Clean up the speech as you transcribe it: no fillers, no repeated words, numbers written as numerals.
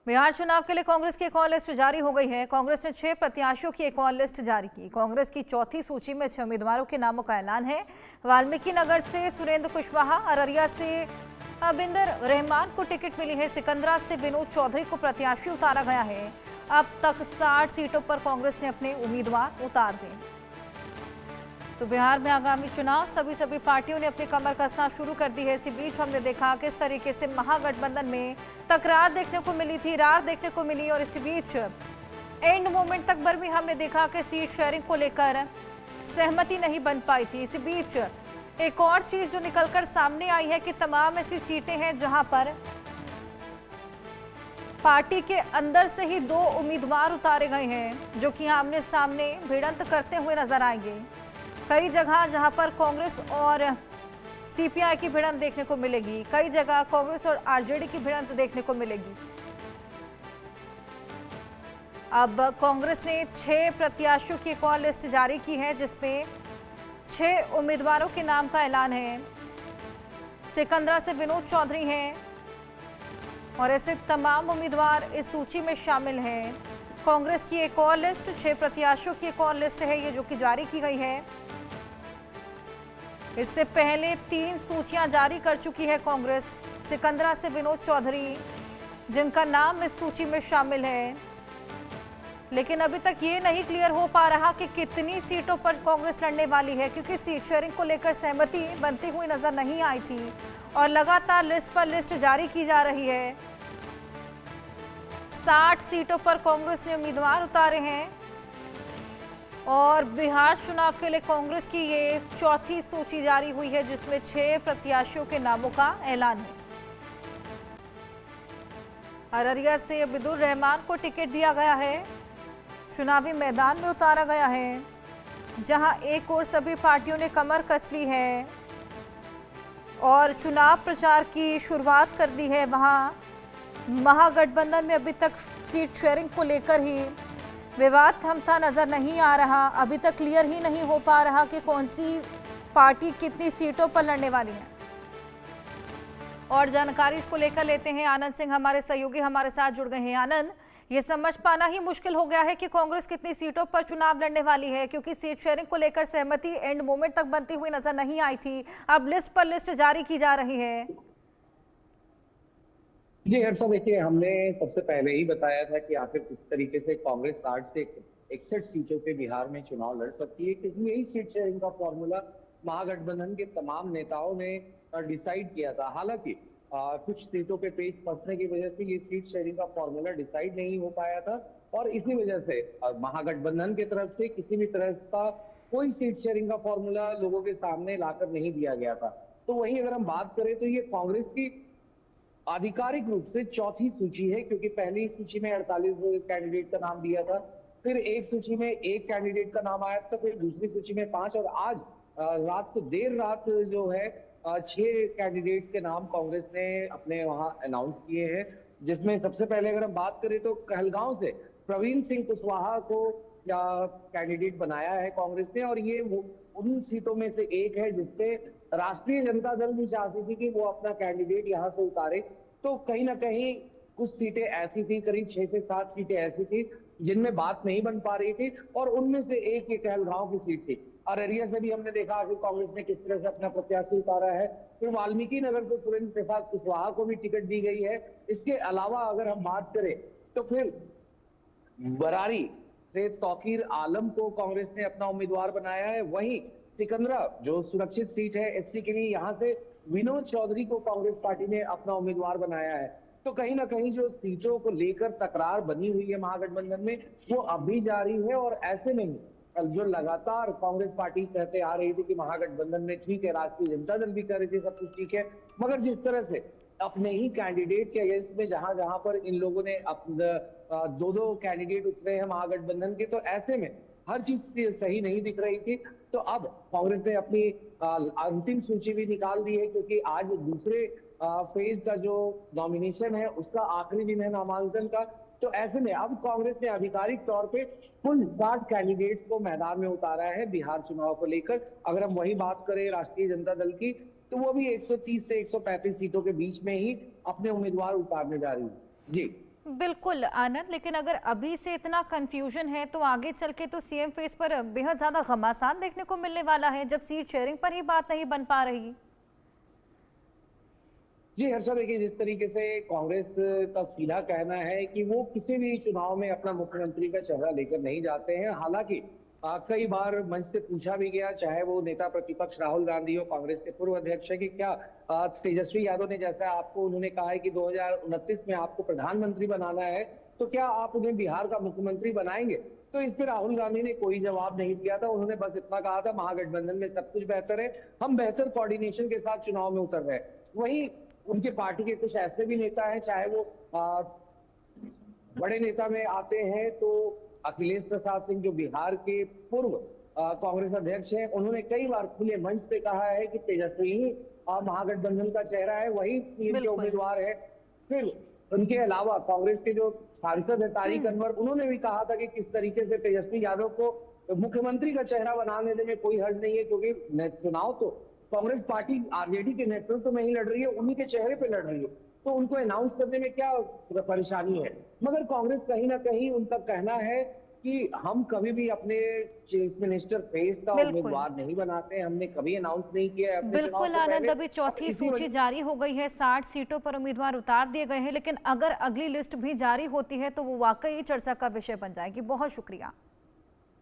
बिहार चुनाव के लिए कांग्रेस की एक और लिस्ट जारी हो गई है। कांग्रेस ने 6 प्रत्याशियों की एक और लिस्ट जारी की। कांग्रेस की चौथी सूची में 6 उम्मीदवारों के नामों का ऐलान है। वाल्मीकि नगर से सुरेंद्र कुशवाहा, अररिया से अबिंदर रहमान को टिकट मिली है। सिकंदरा से विनोद चौधरी को प्रत्याशी उतारा गया है। अब तक 60 सीटों पर कांग्रेस ने अपने उम्मीदवार उतार दिए। तो बिहार में आगामी चुनाव सभी पार्टियों ने अपनी कमर कसना शुरू कर दी है। इसी बीच हमने देखा किस तरीके से महागठबंधन में तकरार देखने को मिली थी, रार देखने को मिली, और इसी बीच एंड मोमेंट तक पर भी हमने देखा कि सीट शेयरिंग को लेकर सहमति नहीं बन पाई थी। इसी बीच एक और चीज जो निकलकर सामने आई है कि तमाम ऐसी सीटें हैं जहां पर पार्टी के अंदर से ही 2 उम्मीदवार उतारे गए हैं, जो कि आमने सामने भिड़ंत करते हुए नजर आएंगे। कई जगह जहां पर कांग्रेस और सीपीआई की भिड़ंत देखने को मिलेगी, कई जगह कांग्रेस और आरजेडी की भिड़ंत देखने को मिलेगी। अब कांग्रेस ने 6 प्रत्याशियों की एक और लिस्ट जारी की है, जिसमें 6 उम्मीदवारों के नाम का ऐलान है। सिकंदरा से विनोद चौधरी हैं और ऐसे तमाम उम्मीदवार इस सूची में शामिल हैं। कांग्रेस की एक और लिस्ट, 6 प्रत्याशियों की एक और लिस्ट है ये, जो कि जारी की गई है। इससे पहले 3 सूचियां जारी कर चुकी है कांग्रेस। सिकंदरा से विनोद चौधरी, जिनका नाम इस सूची में शामिल है, लेकिन अभी तक ये नहीं क्लियर हो पा रहा कि कितनी सीटों पर कांग्रेस लड़ने वाली है, क्योंकि सीट शेयरिंग को लेकर सहमति बनती हुई नजर नहीं आई थी और लगातार लिस्ट पर लिस्ट जारी की जा रही है। 60 सीटों पर कांग्रेस ने उम्मीदवार उतारे हैं और बिहार चुनाव के लिए कांग्रेस की ये चौथी सूची जारी हुई है, जिसमें 6 प्रत्याशियों के नामों का ऐलान है। अररिया से अबिंदर रहमान को टिकट दिया गया है, चुनावी मैदान में उतारा गया है। जहां एक ओर सभी पार्टियों ने कमर कस ली है और चुनाव प्रचार की शुरुआत कर दी है, वहां महागठबंधन में अभी तक सीट शेयरिंग को लेकर ही विवाद थमता नजर नहीं आ रहा। अभी तक क्लियर ही नहीं हो पा रहा कि कौन सी पार्टी कितनी सीटों पर लड़ने वाली है। और जानकारी इसको लेकर लेते हैं, आनंद सिंह हमारे सहयोगी हमारे साथ जुड़ गए हैं। आनंद, ये समझ पाना ही मुश्किल हो गया है कि कांग्रेस कितनी सीटों पर चुनाव लड़ने वाली है, क्योंकि सीट शेयरिंग को लेकर सहमति एंड मोमेंट तक बनती हुई नजर नहीं आई थी। अब लिस्ट पर लिस्ट जारी की जा रही है। जी हर्षा, देखिए, हमने सबसे पहले ही बताया था कि आखिर किस तरीके से कांग्रेस 60 से 61 सीटों पे बिहार में चुनाव लड़ सकती है, क्योंकि यही सीट शेयरिंग का फॉर्मूला महागठबंधन के तमाम नेताओं ने डिसाइड किया था। हालांकि कुछ सीटों पे पेच फंसने की वजह से ये सीट शेयरिंग का फॉर्मूला डिसाइड नहीं हो पाया था और इसी वजह से महागठबंधन की तरफ से किसी भी तरह का कोई सीट शेयरिंग का फॉर्मूला लोगों के सामने लाकर नहीं दिया गया था। तो वहीं अगर हम बात करें तो ये कांग्रेस की आधिकारिक रूप से चौथी सूची है, क्योंकि पहली सूची में 48 कैंडिडेट का नाम दिया था, फिर एक सूची में 1 कैंडिडेट का नाम आया था, फिर दूसरी सूची में 5 और आज देर रात जो है 6 कैंडिडेट्स के नाम कांग्रेस ने अपने वहां अनाउंस किए हैं। जिसमें सबसे पहले अगर हम बात करें तो कहलगांव से प्रवीण सिंह कुशवाहा को कैंडिडेट बनाया है कांग्रेस ने, और ये उन सीटों में से एक है जिसपे राष्ट्रीय जनता दल भी चाहती थी कि वो अपना कैंडिडेट यहाँ से उतारे। तो कहीं ना कहीं कुछ सीटें ऐसी थी, करीब 6 से 7 सीटें ऐसी थी जिनमें बात नहीं बन पा रही थी, और उनमें से एक ये कहलगांव की सीट थी। अररिया से भी हमने देखा कि कांग्रेस ने किस तरह से अपना प्रत्याशी उतारा है। फिर वाल्मीकि नगर से सुरेंद्र प्रसाद कुशवाहा को भी टिकट दी गई है। इसके अलावा अगर हम बात करें तो फिर बरारी से तौकीर आलम को कांग्रेस ने अपना उम्मीदवार बनाया है। वहीं सिकंदरा जो सुरक्षित सीट है एससी के लिए, यहाँ से विनोद चौधरी को कांग्रेस पार्टी ने अपना उम्मीदवार बनाया है। तो कहीं ना कहीं जो सीटों को लेकर तकरार बनी हुई है महागठबंधन में, वो अब भी जारी है। और ऐसे में ही जो लगातार कांग्रेस पार्टी कहते आ रही थी कि महागठबंधन में ठीक है, राष्ट्रीय जनता दल भी कह रही थी सब कुछ ठीक है, मगर जिस तरह से अपने ही कैंडिडेट के अगेंस्ट में जहां जहां पर इन लोगों ने 2-2 कैंडिडेट उतरे हैं महागठबंधन के, तो ऐसे में हर चीज सही नहीं दिख रही थी। तो अब कांग्रेस ने अपनी अंतिम सूची भी निकाल दी है, क्योंकि आज दूसरे फेज का जो नॉमिनेशन है उसका आखिरी दिन है नामांकन का। तो ऐसे में अब कांग्रेस ने आधिकारिक तौर पे कुल 60 कैंडिडेट्स को मैदान में उतारा है बिहार चुनाव को लेकर। अगर हम वही बात करें राष्ट्रीय जनता दल की, तो वो भी 130 से 135 सीटों के बीच में ही अपने उम्मीदवार उतारने जा रही है। जी बिल्कुल आनंद, लेकिन अगर अभी से इतना कंफ्यूजन है तो आगे चल के तो सीएम फेस पर बेहद ज्यादा घमासान देखने को मिलने वाला है जब सीट शेयरिंग पर ही बात नहीं बन पा रही। जी हर्षा, देखिए जिस तरीके से कांग्रेस का सीधा कहना है कि वो किसी भी चुनाव में अपना मुख्यमंत्री का चेहरा लेकर नहीं जाते हैं। हालांकि कई बार मंच से पूछा भी गया, चाहे वो नेता प्रतिपक्ष राहुल गांधी हो, कांग्रेस के पूर्व अध्यक्ष है, कि क्या तेजस्वी यादव ने, जैसा आपको उन्होंने कहा है कि 2029 में आपको प्रधानमंत्री बनाना है, तो क्या आप उन्हें बिहार का मुख्यमंत्री बनाएंगे? तो इस पर राहुल गांधी ने कोई जवाब नहीं दिया था। उन्होंने बस इतना कहा था, महागठबंधन में सब कुछ बेहतर है, हम बेहतर कोऑर्डिनेशन के साथ चुनाव में उतर रहे हैं। वहीं उनके पार्टी के कुछ ऐसे भी नेता हैं, चाहे वो बड़े नेता में आते हैं तो अखिलेश प्रसाद सिंह, जो बिहार के पूर्व कांग्रेस अध्यक्ष हैं, उन्होंने कई बार खुले मंच से कहा है कि तेजस्वी ही महागठबंधन का चेहरा है, वही सीएम के उम्मीदवार है। फिर उनके अलावा कांग्रेस के जो सांसद है तारिक अनवर, उन्होंने भी कहा था कि किस तरीके से तेजस्वी यादव को मुख्यमंत्री का चेहरा बनाने देने में कोई हर्ज नहीं है, क्योंकि चुनाव तो कांग्रेस पार्टी आरजेडी के नेतृत्व में ही लड़ रही है, उन्हीं के चेहरे पे लड़ रही है, तो उनको अनाउंस करने में क्या परेशानी है। मगर कांग्रेस कहीं ना कहीं, उनका कहना है कि हम कभी भी अपने चीफ मिनिस्टर फेस का उम्मीदवार नहीं बनाते, हमने कभी अनाउंस नहीं किया है अपने चुनाव से आनंद, पहले। अभी चौथी सूची जारी हो गई है, 60 सीटों पर उम्मीदवार उतार दिए गए हैं, लेकिन अगर अगली लिस्ट भी जारी होती है तो वो वाकई चर्चा का विषय बन जाएगी। बहुत शुक्रिया।